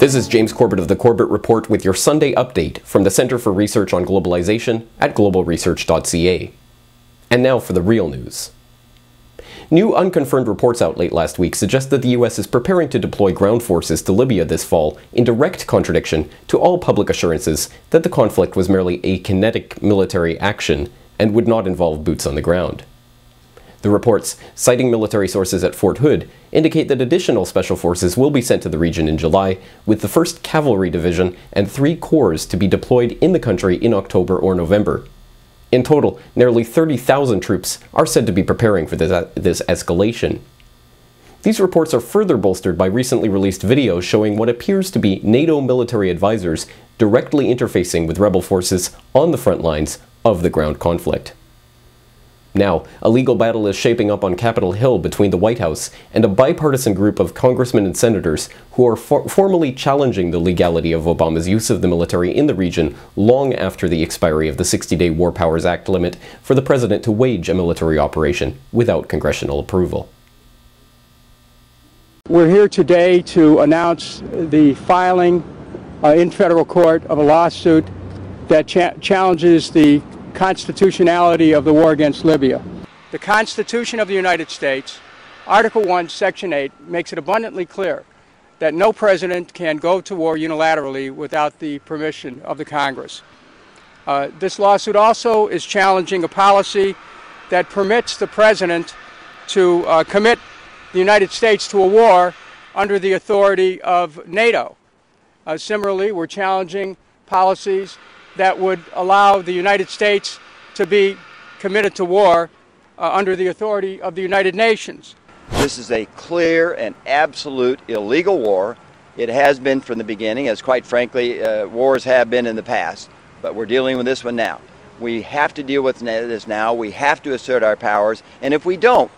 This is James Corbett of the Corbett Report with your Sunday update from the Center for Research on Globalization at globalresearch.ca. And now for the real news. New unconfirmed reports out late last week suggest that the US is preparing to deploy ground forces to Libya this fall, in direct contradiction to all public assurances that the conflict was merely a kinetic military action and would not involve boots on the ground. The reports, citing military sources at Fort Hood, indicate that additional special forces will be sent to the region in July, with the 1st Cavalry Division and 3 corps to be deployed in the country in October or November. In total, nearly 30,000 troops are said to be preparing for this escalation. These reports are further bolstered by recently released videos showing what appears to be NATO military advisors directly interfacing with rebel forces on the front lines of the ground conflict. Now, a legal battle is shaping up on Capitol Hill between the White House and a bipartisan group of congressmen and senators who are formally challenging the legality of Obama's use of the military in the region long after the expiry of the 60-day War Powers Act limit for the president to wage a military operation without congressional approval. We're here today to announce the filing in federal court of a lawsuit that challenges the constitutionality of the war against Libya. The Constitution of the United States, Article 1, Section 8, makes it abundantly clear that no president can go to war unilaterally without the permission of the Congress. This lawsuit also is challenging a policy that permits the president to commit the United States to a war under the authority of NATO. Similarly, we're challenging policies that would allow the United States to be committed to war under the authority of the United Nations. This is a clear and absolute illegal war. It has been from the beginning, as quite frankly wars have been in the past, but we're dealing with this one now. We have to deal with this now. We have to assert our powers, and if we don't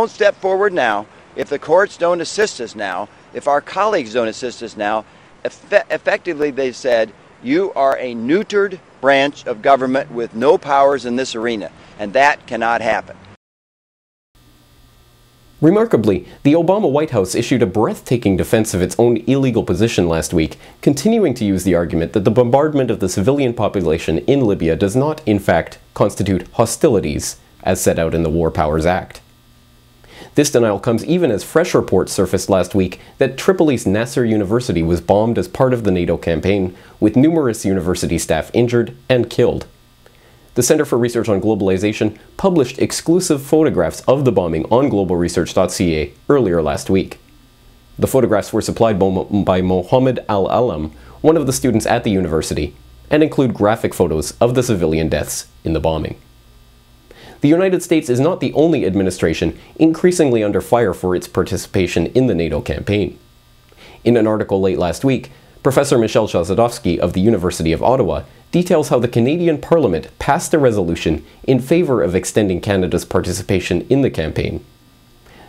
step forward now, if the courts don't assist us now, if our colleagues don't assist us now, effectively they said, you are a neutered branch of government with no powers in this arena, and that cannot happen. Remarkably, the Obama White House issued a breathtaking defense of its own illegal position last week, continuing to use the argument that the bombardment of the civilian population in Libya does not, in fact, constitute hostilities, as set out in the War Powers Act. This denial comes even as fresh reports surfaced last week that Tripoli's Nasser University was bombed as part of the NATO campaign, with numerous university staff injured and killed. The Center for Research on Globalization published exclusive photographs of the bombing on globalresearch.ca earlier last week. The photographs were supplied by Mohammed Al-Alam, one of the students at the university, and include graphic photos of the civilian deaths in the bombing. The United States is not the only administration increasingly under fire for its participation in the NATO campaign. In an article late last week, Professor Michel Chossudovsky of the University of Ottawa details how the Canadian Parliament passed a resolution in favor of extending Canada's participation in the campaign.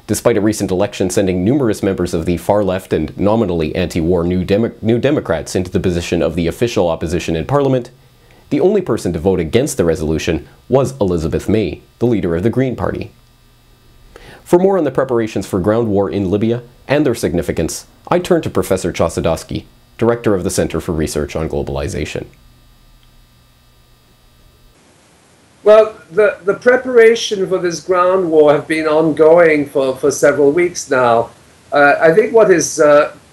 Despite a recent election sending numerous members of the far-left and nominally anti-war New Democrats into the position of the official opposition in Parliament, the only person to vote against the resolution was Elizabeth May, the leader of the Green Party. For more on the preparations for ground war in Libya and their significance, I turn to Professor Chossudovsky, Director of the Center for Research on Globalization. Well, the preparation for this ground war have been ongoing for several weeks now. I think what is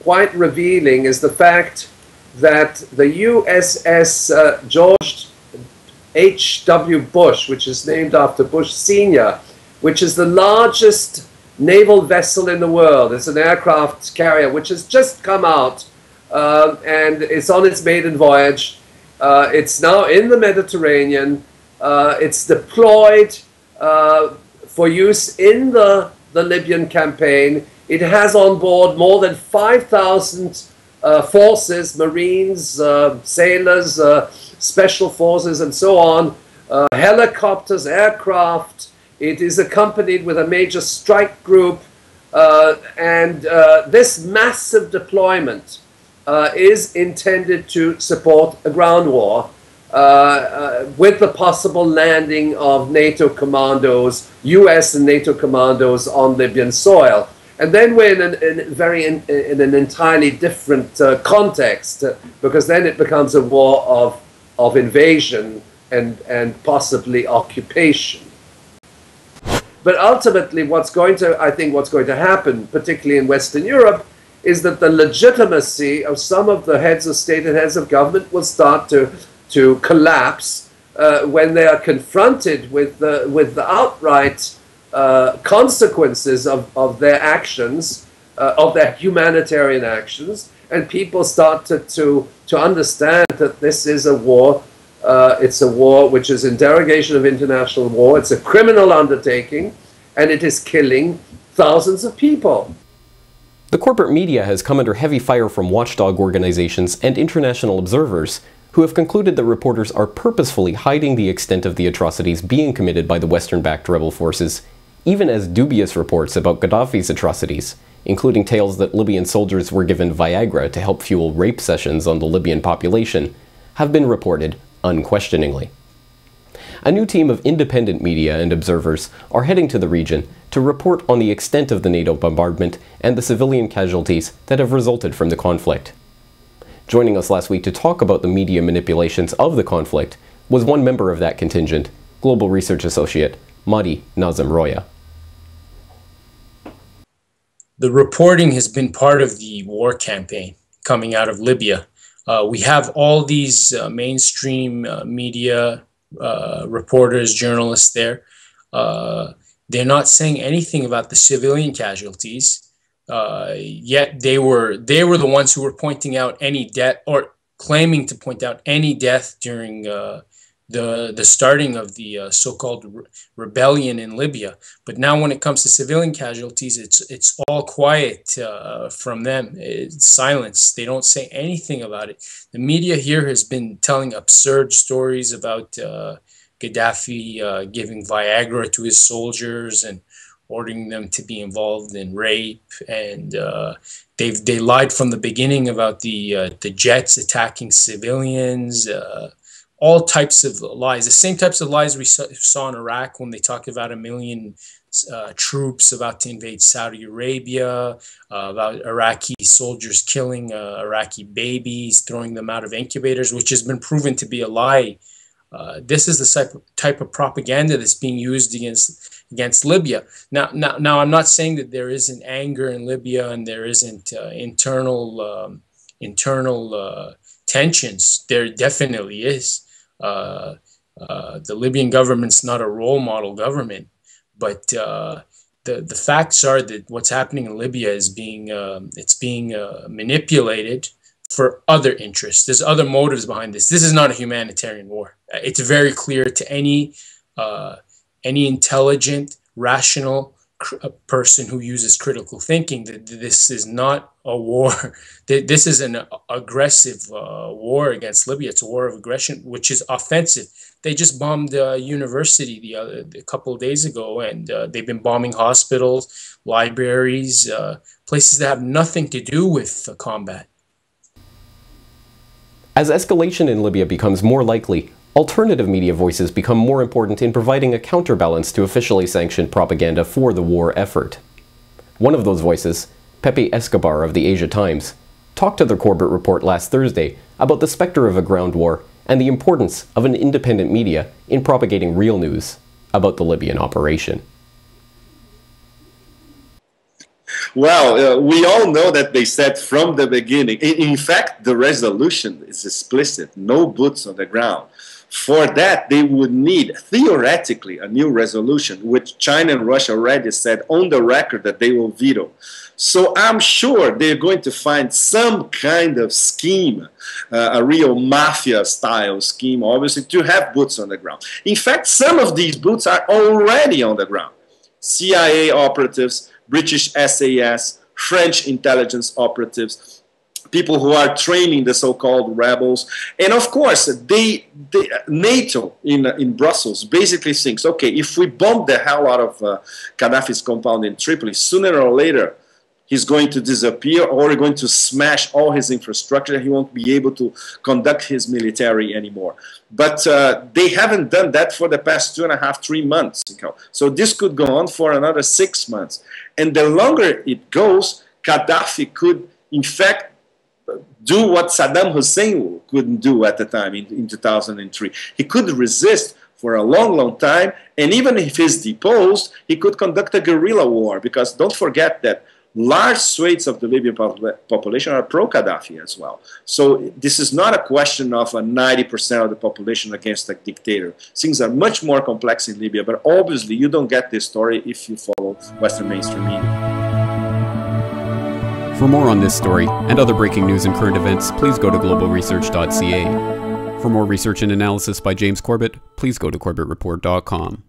quite revealing is the fact that the USS George H.W. Bush, which is named after Bush Sr., which is the largest naval vessel in the world. It's an aircraft carrier which has just come out and it's on its maiden voyage. It's now in the Mediterranean. It's deployed for use in the Libyan campaign. It has on board more than 5,000 forces, Marines, sailors, special forces, and so on, helicopters, aircraft. It is accompanied with a major strike group, and this massive deployment is intended to support a ground war with the possible landing of NATO commandos, US and NATO commandos on Libyan soil. And then we're in an entirely different context, because then it becomes a war of invasion and possibly occupation. But ultimately, I think what's going to happen, particularly in Western Europe, is that the legitimacy of some of the heads of state and heads of government will start to collapse when they are confronted with the outright consequences of their actions, of their humanitarian actions, and people start to understand that this is a war. It's a war which is in derogation of international law. It's a criminal undertaking, and it is killing thousands of people. The corporate media has come under heavy fire from watchdog organizations and international observers who have concluded that reporters are purposefully hiding the extent of the atrocities being committed by the Western-backed rebel forces, even as dubious reports about Gaddafi's atrocities, including tales that Libyan soldiers were given Viagra to help fuel rape sessions on the Libyan population, have been reported unquestioningly. A new team of independent media and observers are heading to the region to report on the extent of the NATO bombardment and the civilian casualties that have resulted from the conflict. Joining us last week to talk about the media manipulations of the conflict was one member of that contingent, Global Research Associate Mahdi Nazem-Roya. The reporting has been part of the war campaign coming out of Libya. We have all these mainstream media reporters, journalists there. They're not saying anything about the civilian casualties, yet they were the ones who were pointing out any death, or claiming to point out any death during the starting of the so-called rebellion in Libya. But now when it comes to civilian casualties, it's all quiet from them. It's silence. They don't say anything about it. The media here has been telling absurd stories about Gaddafi giving Viagra to his soldiers and ordering them to be involved in rape, and they lied from the beginning about the jets attacking civilians. All types of lies, the same types of lies we saw in Iraq when they talked about 1 million troops about to invade Saudi Arabia, about Iraqi soldiers killing Iraqi babies, throwing them out of incubators, which has been proven to be a lie. This is the type of propaganda that's being used against Libya. Now, I'm not saying that there isn't anger in Libya and there isn't internal tensions. There definitely is. The Libyan government's not a role model government, but the facts are that what's happening in Libya is being manipulated for other interests. There's other motives behind this. This is not a humanitarian war. It's very clear to any intelligent, rational person who uses critical thinking that this is not a war. This is an aggressive war against Libya. It's a war of aggression, which is offensive. They just bombed a university a couple of days ago, and they've been bombing hospitals, libraries, places that have nothing to do with combat. As escalation in Libya becomes more likely, alternative media voices become more important in providing a counterbalance to officially sanctioned propaganda for the war effort. One of those voices, Pepe Escobar of the Asia Times, talked to the Corbett Report last Thursday about the specter of a ground war and the importance of an independent media in propagating real news about the Libyan operation. Well, we all know that they said from the beginning. In fact, the resolution is explicit: no boots on the ground. For that, they would need, theoretically, a new resolution, which China and Russia already said on the record that they will veto. So I'm sure they're going to find some kind of scheme, a real mafia-style scheme, obviously, to have boots on the ground. In fact, some of these boots are already on the ground. CIA operatives, British SAS, French intelligence operatives, people who are training the so-called rebels. And of course, NATO in Brussels basically thinks, okay, if we bomb the hell out of Gaddafi's compound in Tripoli, sooner or later, he's going to disappear, or we're going to smash all his infrastructure. He won't be able to conduct his military anymore. But they haven't done that for the past 2.5, 3 months. So this could go on for another 6 months. And the longer it goes, Gaddafi could, in fact, do what Saddam Hussein couldn't do at the time in 2003. He could resist for a long, long time, and even if he's deposed, he could conduct a guerrilla war, because don't forget that large swathes of the Libyan population are pro-Gaddafi as well. So this is not a question of a 90% of the population against a dictator. Things are much more complex in Libya, but obviously you don't get this story if you follow Western mainstream media. For more on this story and other breaking news and current events, please go to globalresearch.ca. For more research and analysis by James Corbett, please go to corbettreport.com.